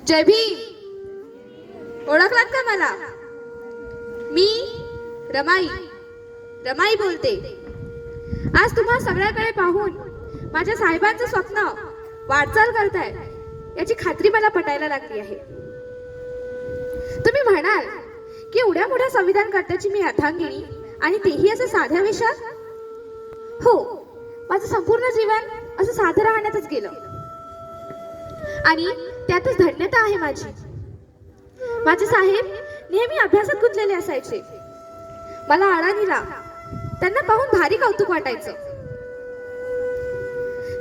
जय भीम. ओळखलात का मला? मी रमाई बोलते. आज तुम्हा सगळ्याकडे पाहून माझ्या साहेबांचं स्वप्न वाटचाल करताय याची खात्री मला पटायला लागली आहे. तुम्ही म्हणाल की एवढ्या मोठ्या संविधान कर्त्याची मी अर्धांगिनी आणि तेही असं साध्या वेशात. हो, माझं संपूर्ण जीवन असं साधं राहण्यातच गेलं आणि त्यातच धन्यता आहे माझी. माझे साहेब नेहमी अभ्यासात गुंतलेले असायचे. मला अडाणीला त्यांना पाहून भारी कौतुक वाटायचं.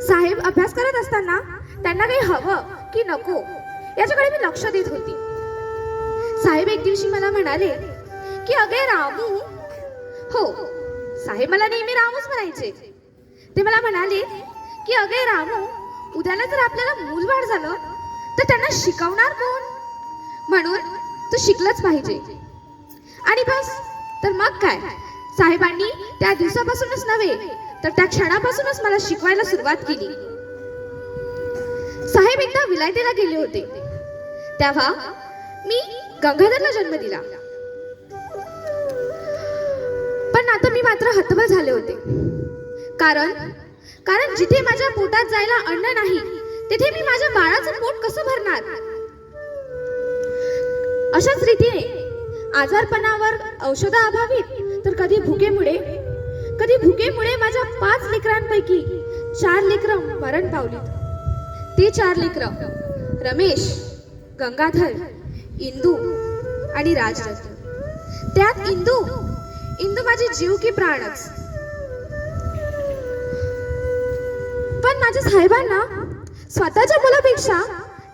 साहेब अभ्यास करत असताना त्यांना काही हवं की नको याच्याकडे मी लक्ष देत होती. साहेब एक दिवशी मला म्हणाले की अगे रामू. हो, साहेब मला नेहमी रामूच म्हणायचे. ते मला म्हणाले की अगे रामू, उद्याला जर आपल्याला मूलबाळ झालं तर त्यांना शिकवणार कोण? म्हणून तू शिकलंच पाहिजे. आणि बस, तर मग काय, साहेबांनी त्या दिवसापासूनच नव्हे तर त्या क्षणापासूनच मला शिकवायला सुरुवात केली. साहेब एकदा विलायतेला गेले होते. तेव्हा मी गंगाधरला जन्म दिला. पण आता मी मात्र हतबल झाले होते. कारण जिथे माझ्या पोटात जायला अन्न नाही तिथे मी माझ्या बाळाचं पोट कसं भरणार? अशाच रीतीने आजारपणावर औषधाअभावी तर कधी भुकेमुळे माझ्या 5 लेकरांपैकी 4 लेकरं मरण पावली. ते 4 लेकरं रमेश, गंगाधर, इंदू आणि राजरत्न. त्यात इंदू माझी जीव की प्राणच. पण माझ्या साहेबांना स्वतःच्या मुलापेक्षा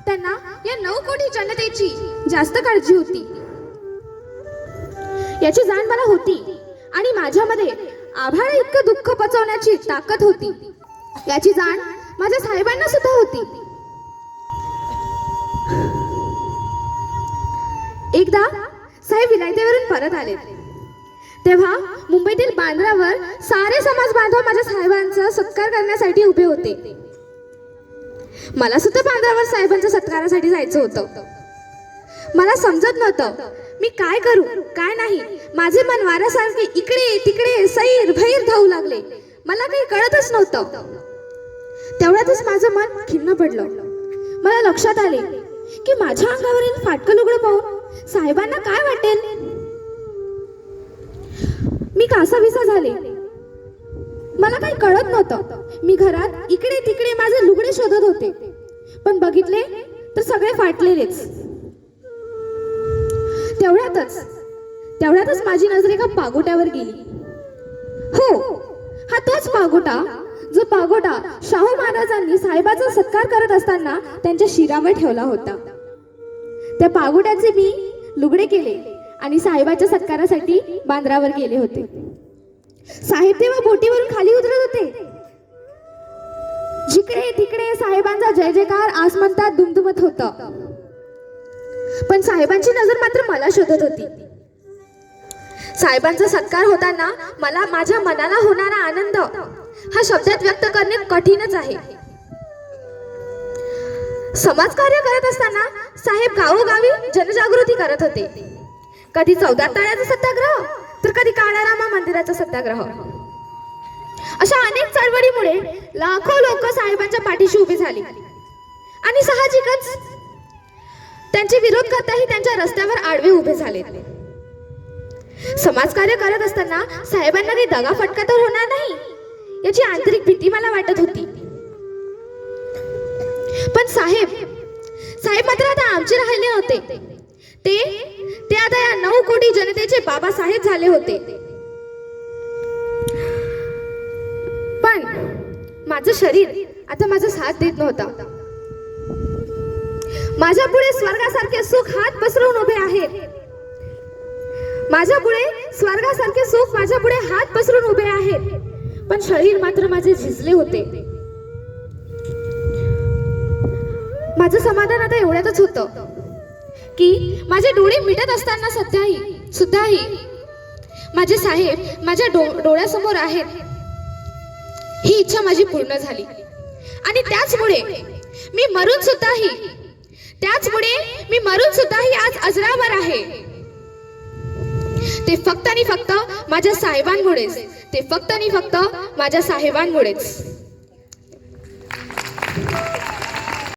त्यांना या 9 कोटी जनतेची जास्त काळजी होती. याची जाण मला होती आणि माझ्यामध्ये आभाळ इतकं दुःख पचवण्याची ताकद होती याची जाण माझ्या साहेबांना सुद्धा होती. एकदा साहेब विलायतेवरून परत आले तेव्हा मुंबईतील बांद्रावर सारे समाज बांधव माझ्या साहेबांचा सत्कार करण्यासाठी उभे होते. मला सुद्धा बांद्रावर साहेबांच्या सत्कारासाठी जायचं होतं. मला समजत नव्हतं मी काय करू काय नाही. माझे मन वाऱ्यासारखे इकडे तिकडे सैर भैर धावू लागले. मला काही कळतच नव्हतं. तेवढ्यातच माझं मन खिन्न पडलं. मला लक्षात आले की माझ्या अंगावरील फाटकं लुगडं पाहून साहेबांना काय वाटेल. मी कासाविसा झाले. मला काही कळत नव्हतं. मी घरात इकडे तिकडे माझे लुगडे शोधत होते, पण बघितले तर सगळे फाटलेलेच. तेवढ्यातच माझी नजर एका पागोट्यावर गेली. हो, हा तोच पागोटा जो पागोटा शाहू महाराजांनी साहेबाचा सत्कार करत असताना त्यांच्या शिरावर ठेवला होता. त्या पागोट्याचे मी लुगडे केले आणि साहेबाच्या सत्कारासाठी बांद्रावर गेले होते. साहेब तेव्हा बोटीवरून खाली उतरत होते. जिकडे तिकडे साहेबांचा जय जयकार आसमंतात दुमदुमत होता. पण साहेबांची नजर मात्र मला शोधत होती. साहेबांचा सत्कार होताना मला माझ्या मनाला होणारा आनंद हा शब्दात व्यक्त करणे कठीणच आहे. समाजकार्य करत असताना साहेब गावोगावी जनजागृती करत होते. कधी 14 तळ्याचा सत्याग्रह तर कधी काळारामा मंदिराचा सत्याग्रह. अशा अनेक चळवळीमुळे लाखो लोक साहेबांच्या पाठीशी उभी झाली आणि साहजिकच त्यांचे विरोध करताही त्यांच्या रस्त्यावर आडवे उभे झाले. समाजकार्य करत असताना साहेबांना काही दगाफटका तर होणार नाही याची आंतरिक भीती मला वाटत होती. पण साहेब मात्र आता आमचे राहिले होते. ते आता या 9 कोटी जनतेचे बाबासाहेब झाले होते. पण माझं शरीर आता माझा साथ देत नव्हता. माझ्या पुढे स्वर्गासारखे सुख हात पसरवून उभे आहेत. स्वर्गासारखे सुख माझ्या पुढे हात पसरून उभे आहेत. पण शरीर मात्र माझे झिजले होते. माझं समाधान आता एवढ्यातच होतं की माझे डोळे मिटत असताना सुद्धाही माझे साहेब माझ्या डोळ्यासमोर आहेत ही इच्छा माझी पूर्ण झाली. आणि त्याचमुळे मी मरून सुद्धाही त्याचमुळे मी मरून सुद्धाही आज अजरामर आहे. ते फक्त आणि फक्त माझ्या साहेबांमुळेच. ते फक्त आणि फक्त माझ्या साहेबांमुळेच.